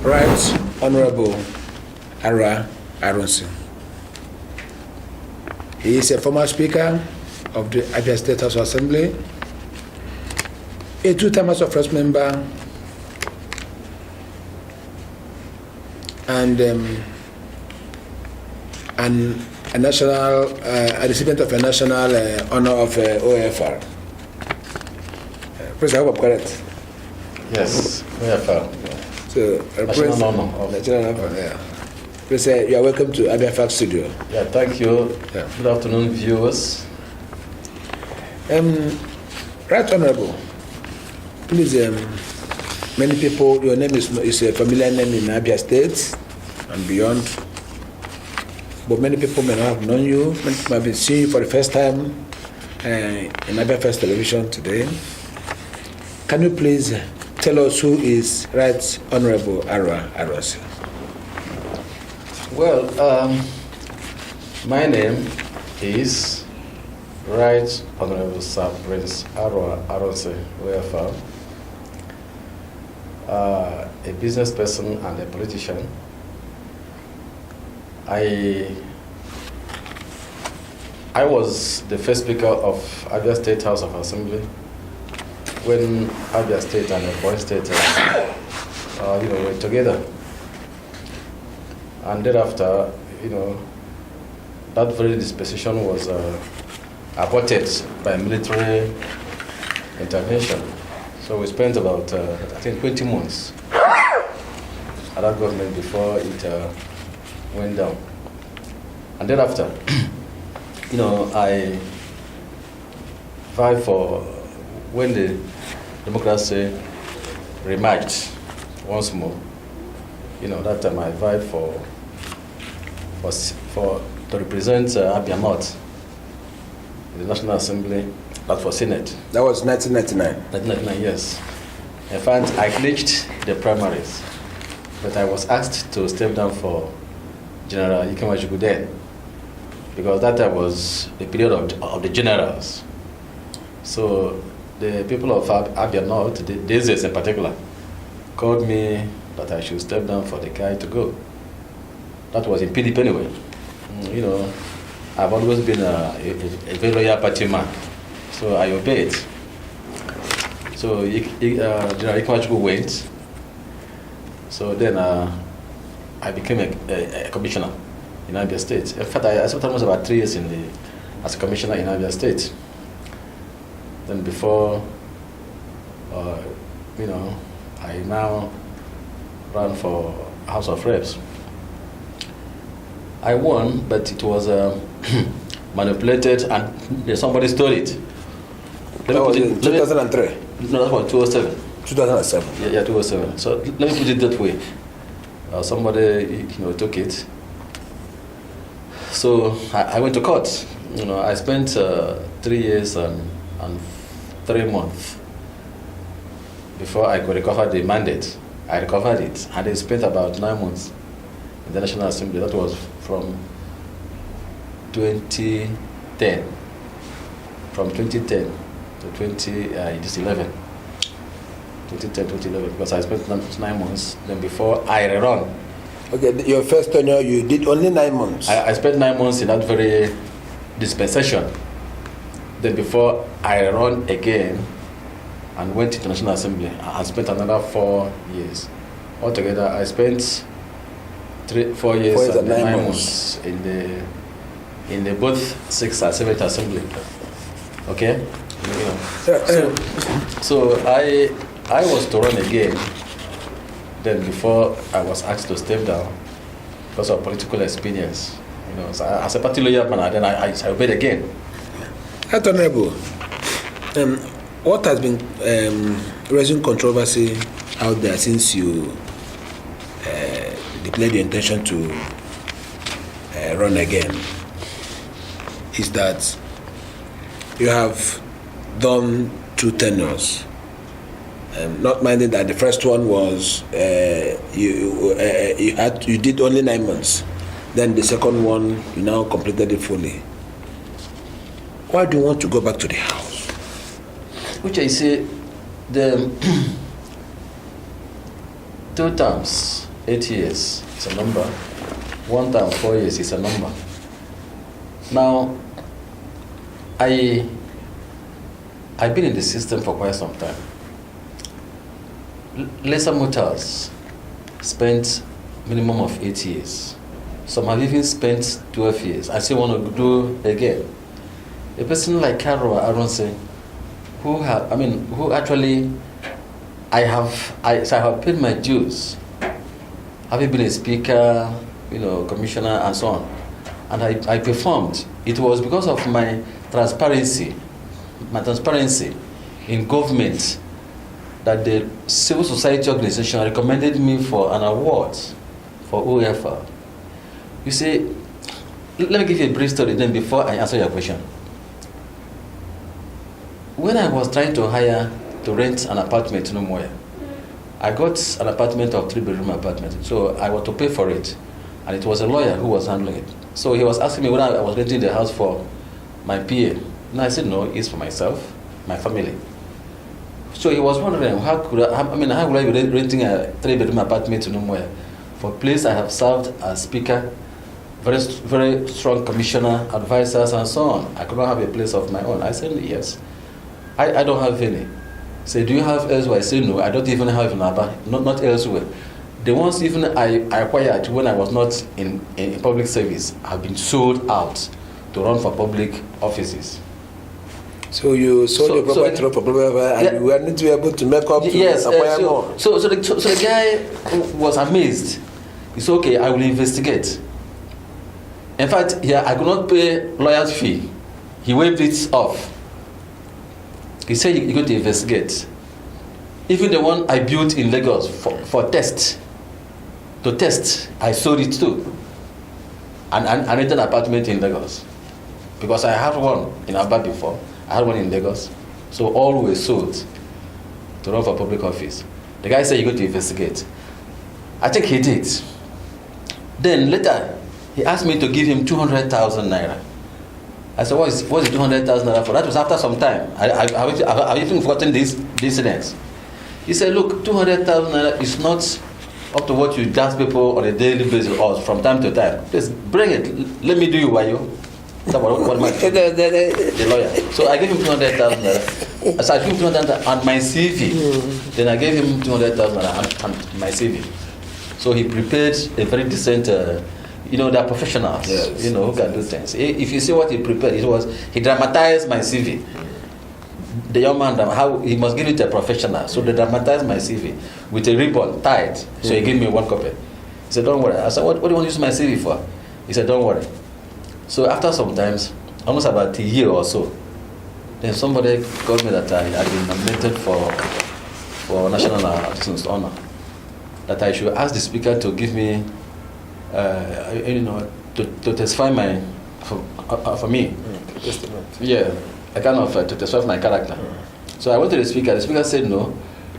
Right Honorable Arua Arunsi. He is a former Speaker of the Abia State House of Assembly, a two-time House of Reps member, and a national, a recipient of a national honor of OFR. Please, I hope I'm correct. Yes, OFR. So, national honor of national honor. Yeah. Please, you are welcome to Abia Fact Studio. Yeah, thank you. Yeah. Good afternoon, viewers. Right Honorable, please, many people, your name is a familiar name in Abia State and beyond, but many people may not have known you, many people might be seeing you for the first time in Abia First Television today. Can you please tell us who is Right Honorable Arua Arunsi? Well, my name is Right Honorable Sir Prince Arua Arunsi, OFR, a business person and a politician. I was the first Speaker of Abia State House of Assembly when Abia State and Nkporo-osso State were together. And thereafter, that very disposition was aborted by military intervention. So we spent about, 20 months at that government before it went down. And thereafter, I vied for, when the democracy remarched once more, that time I vied to represent Abia North in the National Assembly, but for Senate. That was 1999. 1999, yes. In fact, I clinched the primaries, but I was asked to step down for General Ikemwajugu then, because that time was the period of the generals. So the people of Abia North, the DZs in particular, called me that I should step down for the guy to go. That was in PDP anyway. I've always been a very loyal party man, so I obeyed. So General Ikemwajugu went. So then I became a commissioner in Abia State. In fact, I spent almost about 3 years as a commissioner in Abia State. Then before, I now ran for House of Reps. I won, but it was manipulated and somebody stole it. That was in 2003? No, that was 2007. 2007? Yeah, 2007. So let me put it that way. Somebody, took it. So I went to court. I spent 3 years and 3 months before I could recover the mandate. I recovered it, and I spent about 9 months in the National Assembly. That was from 2010. From 2010 to 2011. 2010, 2011, because I spent 9 months. Then before I rerun. Okay, your first tenure, you did only 9 months. I spent 9 months in that very dispensation. Then before I run again and went to the National Assembly, I spent another 4 years. Altogether, I spent 4 years and 9 months in the both 6th and 7th Assembly. Okay? So I was to run again. Then before I was asked to step down because of political experience. So as a party lawyer, then I obeyed again. Honorable, what has been raising controversy out there since you declared your intention to run again is that you have done 2 tenures. Not minding that the first one was you did only 9 months. Then the second one you now completed it fully. Why do you want to go back to the house? Which I say, the 2 terms 8 years is a number. 1 term, 4 years is a number. Now, I've been in the system for quite some time. Lesser Motors spent minimum of 8 years. Some have even spent 12 years. I still want to do again. A person like Arua Arunsi, who actually, I have paid my dues. Having been a speaker, commissioner and so on. And I performed. It was because of my transparency in government that the civil society organization recommended me for an award for Ohafia. You see, let me give you a brief story then before I answer your question. When I was trying to rent an apartment in Umuahia, I got an apartment of 3-bedroom apartment. So I was to pay for it. And it was a lawyer who was handling it. So he was asking me whether I was renting the house for my PA. And I said, no, it's for myself, my family. So he was wondering, how would I be renting a 3-bedroom apartment in Umuahia for a place I have served as speaker, very, very strong commissioner, advisors, and so on. I could not have a place of my own. I said, yes. I don't have any. Say, do you have elsewhere? I say, no, I don't even have in Aba, not elsewhere. The ones even I acquired when I was not in public service have been sold out to run for public offices. So you sold your property to run for public office, and you were not able to make up to acquire more. So the guy was amazed. He said, okay, I will investigate. In fact, I could not pay lawyer's fee. He waived it off. He said you're going to investigate. Even the one I built in Lagos for test, I sold it too. And I rented an apartment in Lagos. Because I had one in Aba before, I had one in Lagos. So all were sold to run for public office. The guy said you're going to investigate. I think he did. Then later, he asked me to give him 200,000 naira. I said, what's the 200,000 naira for? That was after some time. I've even forgotten this incident. He said, look, 200,000 naira is not up to what you ask people on a daily basis or from time to time. Please bring it. Let me do you wayo. What am I doing? The lawyer. So I gave him 200,000 naira. So I gave him 200,000 and my CV. Then I gave him 200,000 naira and my CV. So he prepared a very decent. They're professionals, yes, who can do things. If you see what he prepared, he dramatized my CV. The young man, how he must give it to a professional. So they dramatized my CV with a ribbon tied. So he gave me one copy. He said, don't worry. I said, what do you want to use my CV for? He said, don't worry. So after some times, almost about a year or so, then somebody called me that I had been nominated for National Artist's Honor. That I should ask the speaker to give me to testify for me. Yeah, I kind of to testify for my character. So I went to the speaker. The speaker said no,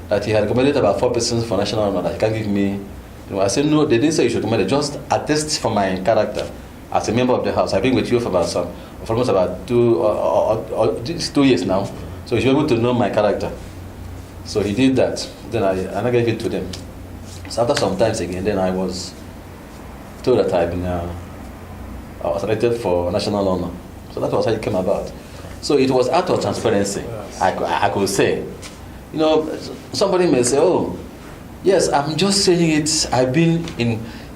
that he had recommended about 4 persons for national honor. That he can't give me. I said no. They didn't say you should recommend it. Just attest for my character as a member of the house. I've been with you for almost about 2 years now. So you should be able to know my character. So he did that. Then I gave it to them. So after some times again, then I was told that I've been I was selected for national honor. So that was how it came about. So it was out of transparency. Yes. I could say, somebody may say, oh, yes, I'm just saying it. I've been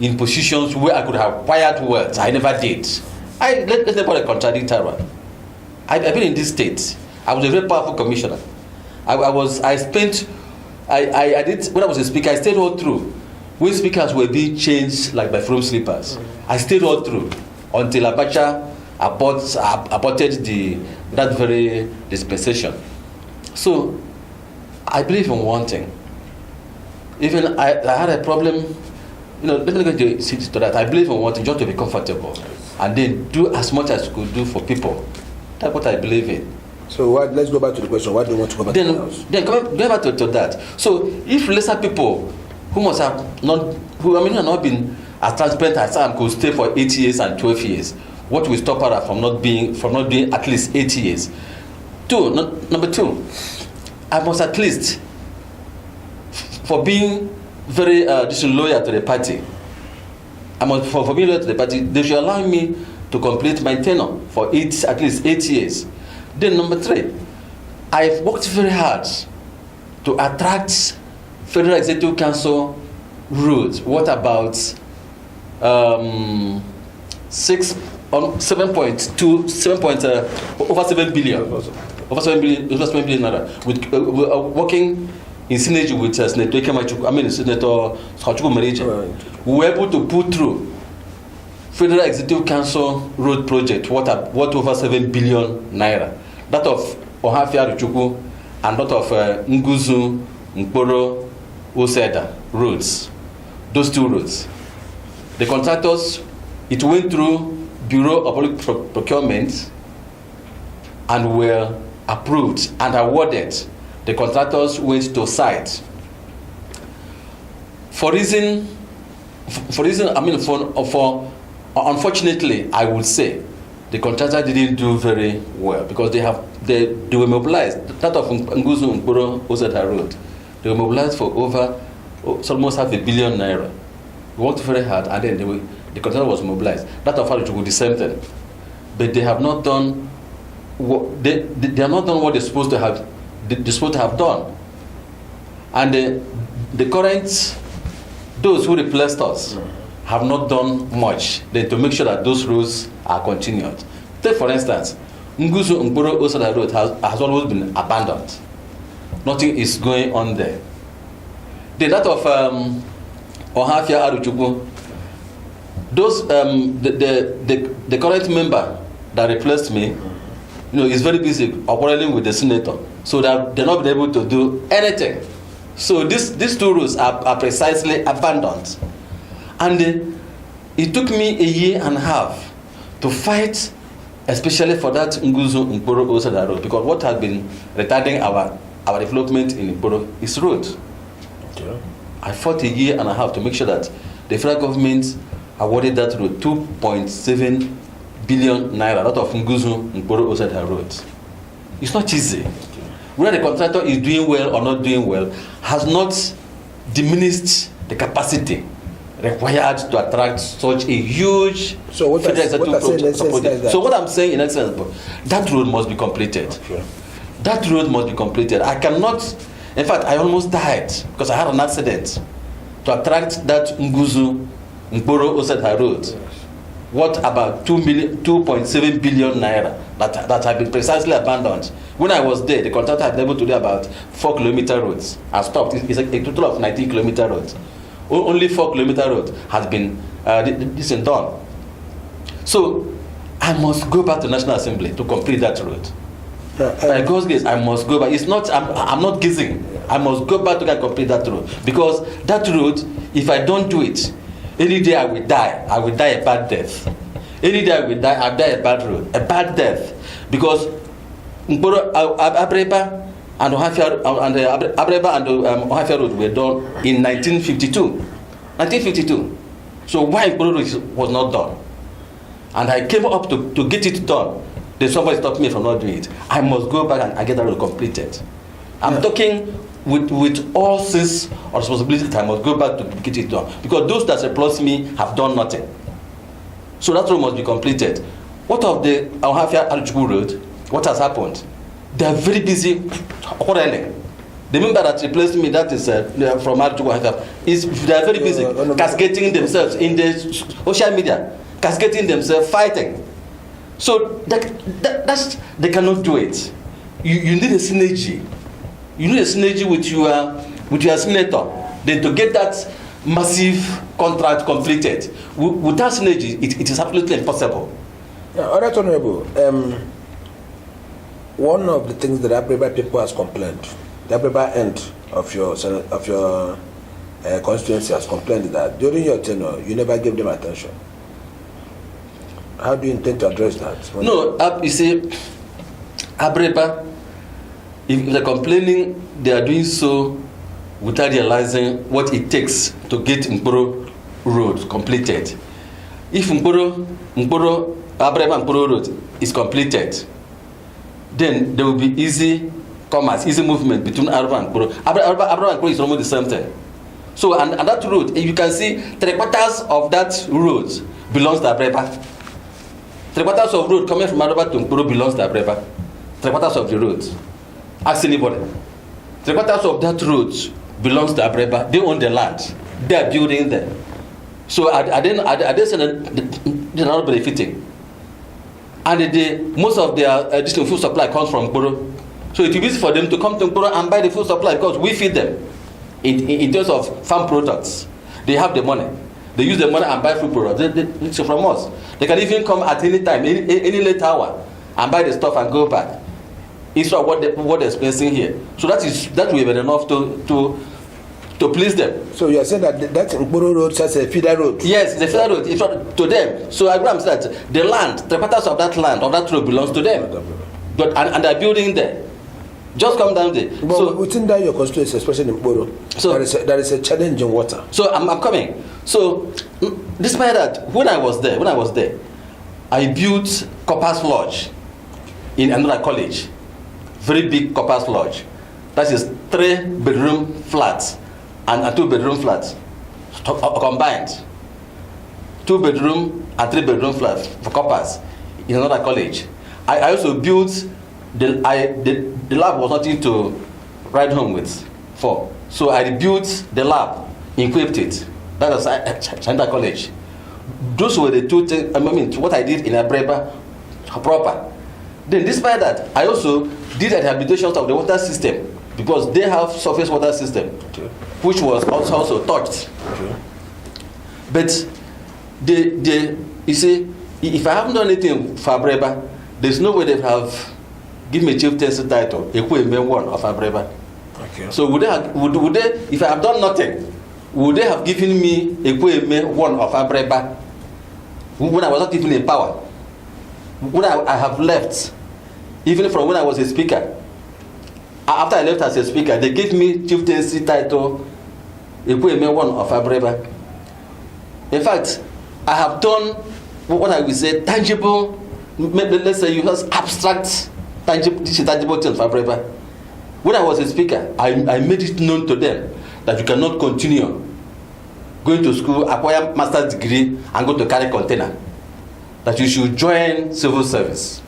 in positions where I could have acquired wealth. I never did. Let nobody contradict her. I've been in this state. I was a very powerful commissioner. I did, when I was a speaker, I stayed all through. When speakers were being changed like by from slippers, I stayed all through until Abacha aborted that very dispensation. So I believe in one thing. Even I had a problem, let me get to that. I believe in one thing, just to be comfortable and then do as much as you could do for people. That's what I believe in. So let's go back to the question. Why do you want to go back to the house? Then going back to that. So if lesser people who have not been as transparent as I could stay for 8 years and 12 years, what will stop her from not doing at least 8 years? Number two, I must at least, for being very loyal to the party. For being loyal to the party, they should allow me to complete my tenure for at least 8 years. Then number 3, I've worked very hard to attract Federal Executive Council roads. What about 7 billion naira, with working in synergy with Senator Skochukwu Merije. We were able to put through Federal Executive Council road project what over 7 billion naira. That of Ohafia Ruchukwu and that of Nkporo-osso Edda roads. Those 2 roads. The contractors, it went through Bureau of Public Procurement and were approved and awarded. The contractors went to site. Unfortunately, I would say the contractor didn't do very well because they were mobilized. That of Nkporo-osso Edda Road, they were mobilized for over almost 500 million naira. We worked very hard, and then the contractor was mobilized. That of Arua the same thing, but they have not done what they have not done what they're supposed to have done. And the current, those who replaced us, have not done much to make sure that those roads are continued. Take for instance, Nkporo-osso Edda Road has always been abandoned. Nothing is going on there. That of Ohafia Aruchukwu, those the current member that replaced me, is very busy quarreling with the senator, so that they're not able to do anything. So these 2 roads are precisely abandoned. And it took me a year and a half to fight, especially for that Nkporo-osso Edda Road, because what has been retarding our development in Nkporo is road. Okay. I fought a year and a half to make sure that the federal government awarded that road 2.7 billion naira out of Nkporo-osso Edda Road. It's not easy. Okay. Whether the contractor is doing well or not doing well has not diminished the capacity required to attract such a huge federal executive project. So what I'm saying in essence, that road must be completed. Okay. That road must be completed. I cannot, in fact, I almost died because I had an accident to attract that Nkporo-osso Edda Road. Yes. What about 2.7 billion naira that had been precisely abandoned? When I was there, the contractor had been able to do about 4-kilometer roads. I stopped. It's a total of 19-kilometer roads. Only 4-kilometer road has been done. So I must go back to National Assembly to complete that road. By God's grace, I must go back. It's not. I'm not gazing. I must go back to complete that road, because that road, if I don't do it, any day I will die. I will die a bad death. Any day I will die. I'll die a bad death, because Abiriba and Ohafia Ohafia Road were done in 1952. So why Nkporo Road was not done? And I came up to get it done. Then somebody stopped me from not doing it. I must go back and get that road completed. I'm talking with all sense of responsibility that I must go back to get it done, because those that surplus me have done nothing. So that road must be completed. What of the Ohafia Aruchukwu Road? What has happened? They are very busy quarreling. The member that replaced me, that is from Arua Arunsi, they are very busy cascading themselves in the social media, cascading themselves, fighting. So that's they cannot do it. You need a synergy. You need a synergy with your senator, then to get that massive contract completed. Without synergy, it is absolutely impossible. Alright, Honorable. One of the things that Abiriba people has complained, the Abiriba end of your constituency has complained that during your tenure, you never gave them attention. How do you intend to address that? No, you see, Abiriba, if they're complaining, they are doing so without realizing what it takes to get Nkporo Road completed. If Abiriba Nkporo Road is completed, then there will be easy commerce, easy movement between Arua and Nkporo. Arua and Nkporo is almost the same thing. So, and that road, you can see 3/4 of that road belongs to Abiriba. 3/4 of road coming from Abiriba to Nkporo belongs to Abiriba. 3/4 of the road. Ask anybody. 3/4 of that road belongs to Abiriba. They own the land. They are building there. So are they they're not benefiting? And most of their additional food supply comes from Nkporo. So it will be easy for them to come to Nkporo and buy the food supply because we feed them in terms of farm products. They have the money. They use the money and buy food products. So from us, they can even come at any time, any late hour, and buy the stuff and go back. Instead of what they're experiencing here. So that will be enough to please them. So you are saying that Nkporo Road is a feeder road? Yes, the feeder road. It's to them. So I grant that the land, 3/4 of that land, of that road belongs to them. But and they're building there. Just come down there. But so within that your constituency, especially in Nkporo, so there is a challenge in water. So I'm coming. So despite that, when I was there, I built Corpus Lodge in another college. Very big Corpus Lodge. That is 3-bedroom flats and a 2-bedroom flats combined. 2-bedroom and 3-bedroom flats for Corpus in another college. I also built the lab was nothing to ride home with for. So I built the lab, equipped it. That was Center College. Those were the two things. I mean, what I did in Abiriba proper. Then, despite that, I also did a rehabilitation of the water system because they have surface water system, okay, which was also touched. Okay. But you see, if I haven't done anything for Abiriba, there's no way they have given me chieftaincy title, Ekweme one of Abiriba. Okay. So would they, if I have done nothing, would they have given me Ekweme one of Abiriba when I was not even in power? When I have left, even from when I was a speaker, after I left as a speaker, they gave me chieftaincy title, Ekweme one of Abiriba. In fact, I have done what I would say tangible, let's say you have abstract, tangible things for Abiriba. When I was a speaker, I made it known to them that you cannot continue going to school, acquire master's degree, and go to carry container. That you should join civil service.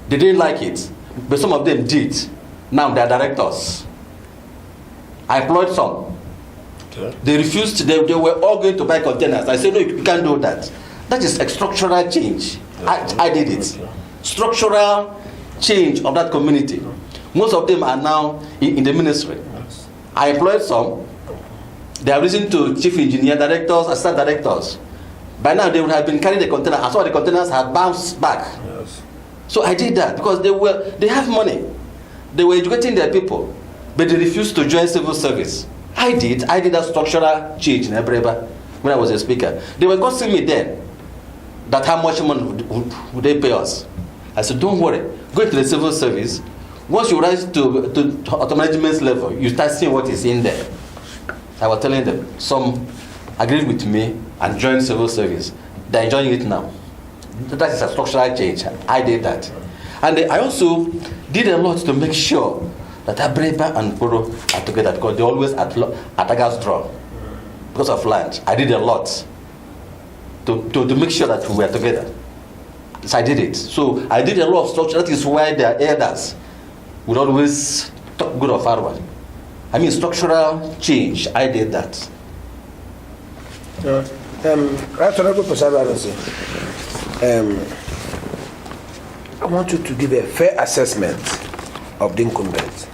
They didn't like it, but some of them did. Now they are directors. I employed some. Okay. They refused. They were all going to buy containers. I said, no, you can't do that. That is a structural change. Okay. I did it. Okay. Structural change of that community. Most of them are now in the ministry. Yes. I employed some. They have risen to chief engineer, directors, assistant directors. By now they would have been carrying the container, and some of the containers had bounced back. Yes. So I did that because they have money. They were educating their people, but they refused to join civil service. I did that structural change in Abiriba when I was a speaker. They were costing me then that how much money would they pay us. I said, don't worry, go into the civil service. Once you rise to auto management level, you start seeing what is in there. I was telling them, some agreed with me and joined civil service. They're enjoying it now. That is a structural change. I did that. And I also did a lot to make sure that Abiriba and Nkporo are together because they're always at Aga's draw because of land. I did a lot to make sure that we were together. So I did it. So I did a lot of structure. That is why their elders would always talk good of Arua. I mean, structural change. I did that. Honorable Arua Arunsi, I want you to give a fair assessment of the incumbent,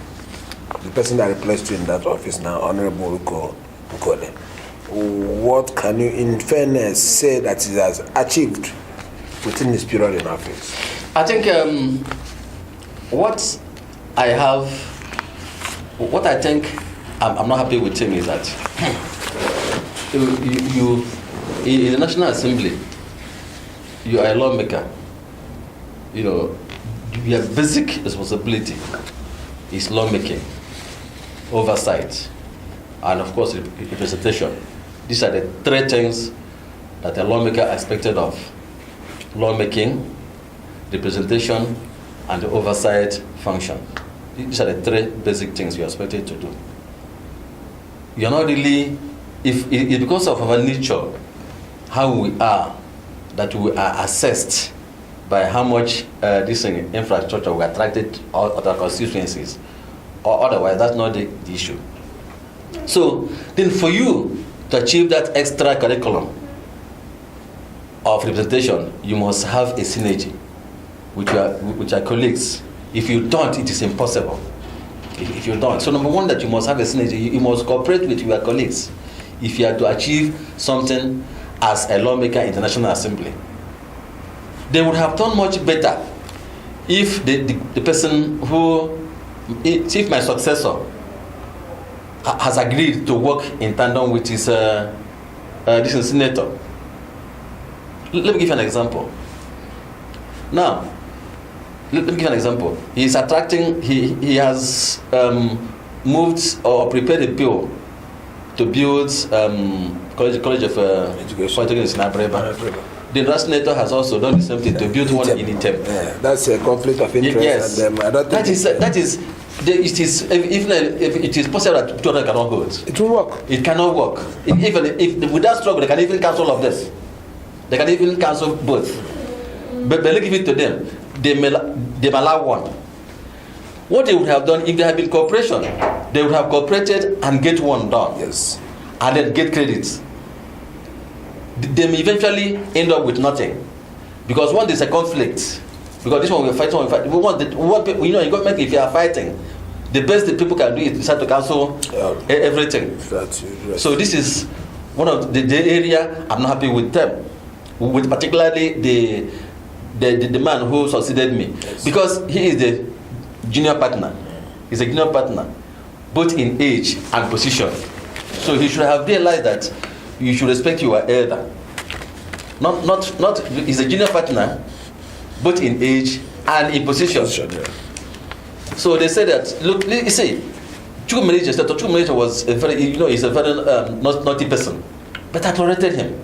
the person that replaced you in that office now, Honorable Nkole. What can you, in fairness, say that he has achieved within his period in office? I think what I think I'm not happy with him is that you in the National Assembly, you are a lawmaker. You know, your basic responsibility is lawmaking, oversight, and of course representation. These are the three things that a lawmaker is expected of: lawmaking, representation, and the oversight function. These are the three basic things you are expected to do. you're not really, if because of our nature, how we are, that we are assessed by how much this infrastructure we attracted or other constituencies, or otherwise, that's not the issue. So then for you to achieve that extra curriculum of representation, you must have a synergy with your colleagues. If you don't, it is impossible. If you don't. So number one, that you must have a synergy. You must cooperate with your colleagues if you are to achieve something as a lawmaker in the National Assembly. They would have done much better if the person who, if my successor has agreed to work in tandem with his this senator. Let me give you an example. Now, let me give you an example. He has moved or prepared a bill to build College of Education in Abiriba. The last senator has also done the same thing to build one in Item. Yeah, that's a conflict of interest. Yes, and, I don't think that is. It is, even if it is possible that two others cannot hold. it won't work. It cannot work. Even if without struggle, they can even cancel all of this. They can even cancel both. But let's give it to them. They may allow one. What they would have done if there had been cooperation, they would have cooperated and get one done. Yes. And then get credits. They may eventually end up with nothing, because once there's a conflict. Because this one we're fighting, we want people, in government, if you are fighting, the best that people can do is decide to cancel everything. So this is one of the area I'm not happy with them, with particularly the man who succeeded me, yes. Because he is the junior partner. He's a junior partner, both in age and position. So he should have realized that you should respect your elder. Not. He's a junior partner, both in age and in position. Yeah. So they said that, look, you see, Chukwuma Manager was a very, he's a very naughty person. But I tolerated him.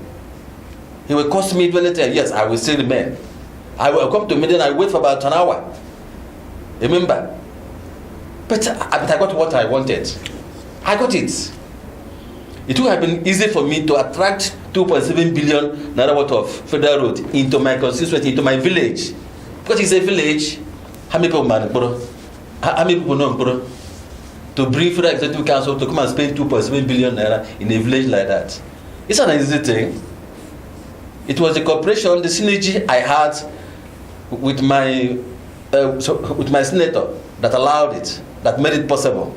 He will cost me 20 times. Yes, I will still remain. I will come to meeting, I wait for about an hour. Remember? But I got what I wanted. I got it. It would have been easy for me to attract 2.7 billion naira worth of federal road into my constituency, into my village. Because it's a village. How many people know Nkporo? How many people know Nkporo? To bring Federal Executive Council to come and spend 2.7 billion naira in a village like that. It's an easy thing. It was the cooperation, the synergy I had with my senator that allowed it, that made it possible.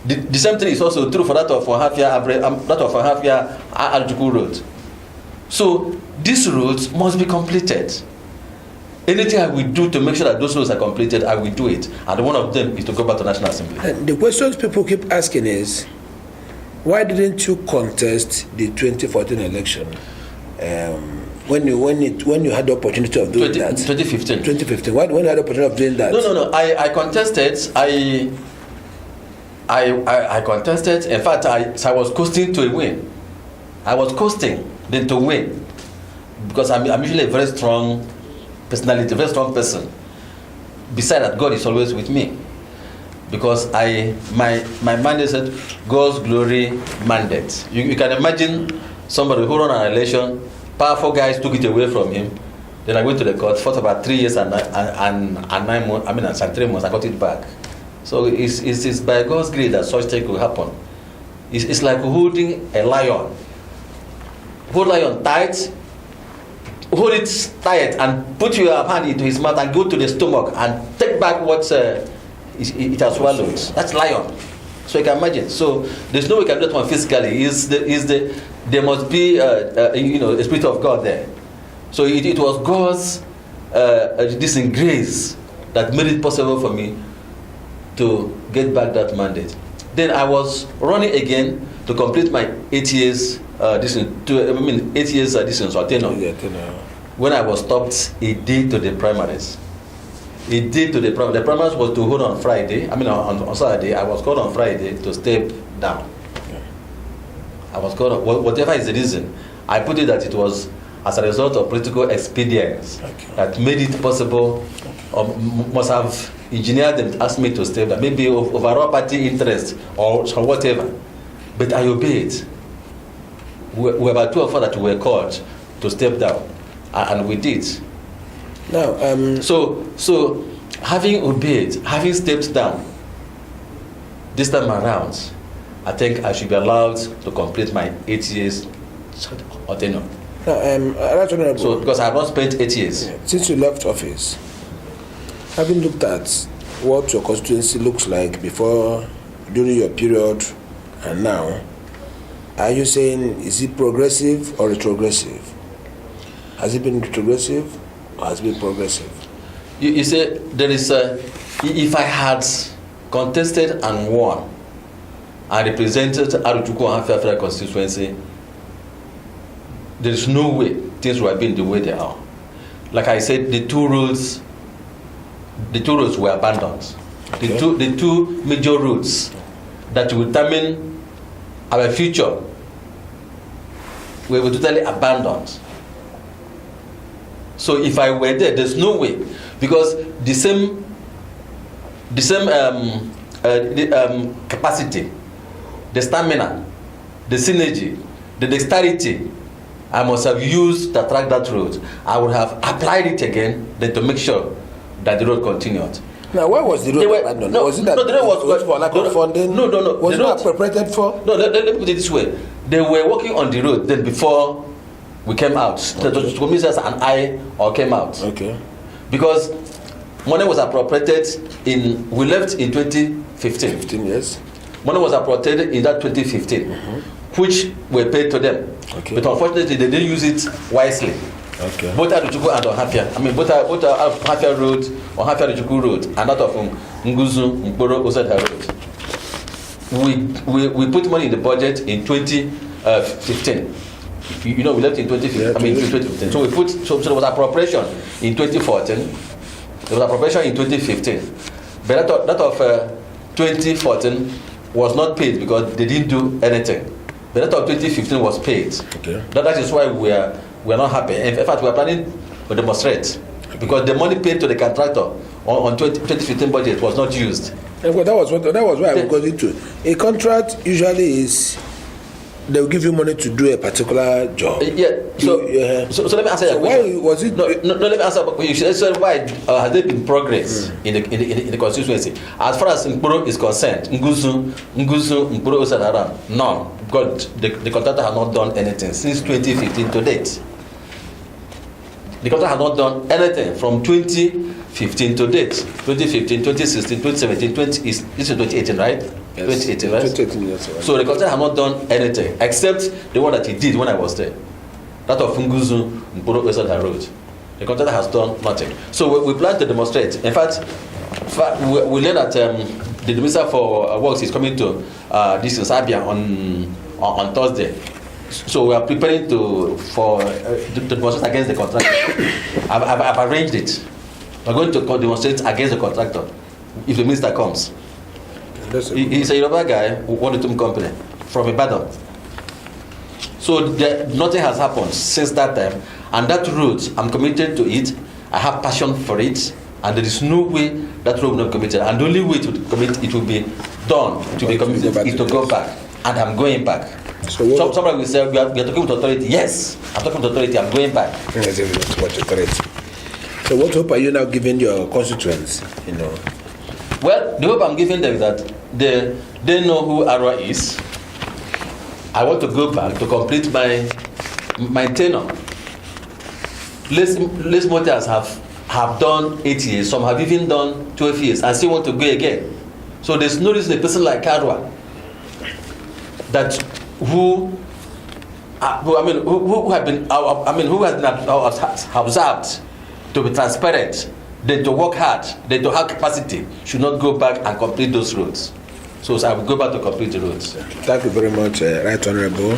The same thing is also true for that of Ohafia, Arua Road. So these roads must be completed. Anything I will do to make sure that those roads are completed, I will do it. And one of them is to go back to National Assembly. And the questions people keep asking is, why didn't you contest the 2014 election when you had the opportunity of doing that? 2015. 2015. When you had the opportunity of doing that? No. I contested. I contested. In fact, I was coasting to a win. I was coasting then to win, because I'm usually a very strong personality, a very strong person. Besides that, God is always with me, because my mandate said God's glory mandate. You can imagine somebody who ran an election, powerful guys took it away from him. Then I went to the court, fought about 3 years and 9 months. And 3 months. I got it back. So it's by God's grace that such thing will happen. It's like holding a lion. Hold lion tight, hold it tight, and put your hand into his mouth and go to the stomach and take back what it has swallowed. That's lion. So you can imagine. So there's no way you can do that one physically. There must be a spirit of God there. So it was God's this grace that made it possible for me to get back that mandate. Then I was running again to complete my 8 years tenure. When I was stopped a day to the primaries. The primaries was to hold on Friday. On Saturday. I was called on Friday to step down. I was called on, whatever is the reason. I put it that it was as a result of political expedience that made it possible, or must have engineered them to ask me to step down, maybe overall party interest or whatever. but I obeyed. We were about 2 of us that were called to step down, and we did. Now, so having obeyed, having stepped down, this time around, I think I should be allowed to complete my 8 years or tenure. Now, So because I have not spent 8 years. Since you left office, having looked at what your constituency looks like before, during your period, and now, are you saying, is it progressive or retrogressive? Has it been retrogressive or has it been progressive? You say there is if I had contested and won, I represented Ohafia constituency, there is no way things would have been the way they are. Like I said, the two roads were abandoned. Okay. The two major roads that will determine our future were totally abandoned. So if I were there, there's no way, because the same capacity, the stamina, the synergy, the dexterity I must have used to attract that road, I would have applied it again, then to make sure that the road continued. Now, why was the road abandoned? Was it that the road was for lack of funding? No. Was it not appropriated for? No, let me put it this way. They were working on the road then before we came out. Okay. The commissioners and I all came out. Okay. Because money was appropriated we left in 2015. 15 years. Money was appropriated in that 2015, which were paid to them. Okay. But unfortunately, they didn't use it wisely. Okay. Both Aruchuku and Ohafia. I mean, both Ohafia Road, Ohafia Aruchuku Road, and that of Nkporo-osso Edda Road. We put money in the budget in 2015. We left in 2015. Yeah, 2015. So we put so there was appropriation in 2014. There was appropriation in 2015. But that of 2014 was not paid because they didn't do anything. But that of 2015 was paid. Okay. That is why we are not happy. In fact, we are planning to demonstrate because the money paid to the contractor on 2015 budget was not used. And that was why I got into. A contract usually is they will give you money to do a particular job. Yeah. So let me answer your question. Why was it? No, let me answer. You should answer why has there been progress in the constituency as far as Nkporo is concerned? Nguzu, Nkporo-osso Edda Road, none. Because the contractor has not done anything since 2015 to date. The contractor has not done anything from 2015 to date. 2015, 2016, 2017, this is 2018, right? Yes. 2018, right? 2018, yes, right. So the contractor has not done anything except the one that he did when I was there. That of Nguzu, Nkporo-osso Edda Road. The contractor has done nothing. So we plan to demonstrate. In fact, we learned that the Minister for Works is coming to this is Abiriba on Thursday. So we are preparing to demonstrate against the contractor. I've arranged it. We're going to demonstrate against the contractor if the minister comes. He's a Yoruba guy who wanted to company from Ibadan. So nothing has happened since that time, and that road, I'm committed to it. I have passion for it, and there is no way that road will not be committed. And the only way to commit it will be done to be committed is to go back, and I'm going back. So somebody will say we are talking with authority. Yes, I'm talking with authority. I'm going back. So what hope are you now giving your constituents? Well, the hope I'm giving them is that they know who Arua is. I want to go back to complete my tenure. Less mothers have done 8 years. Some have even done 12 years and still want to go again. So there's no reason a person like Arua who has been observed to be transparent, then to work hard, then to have capacity, should not go back and complete those roads. So I will go back to complete the roads. Thank you very much, Right Honorable.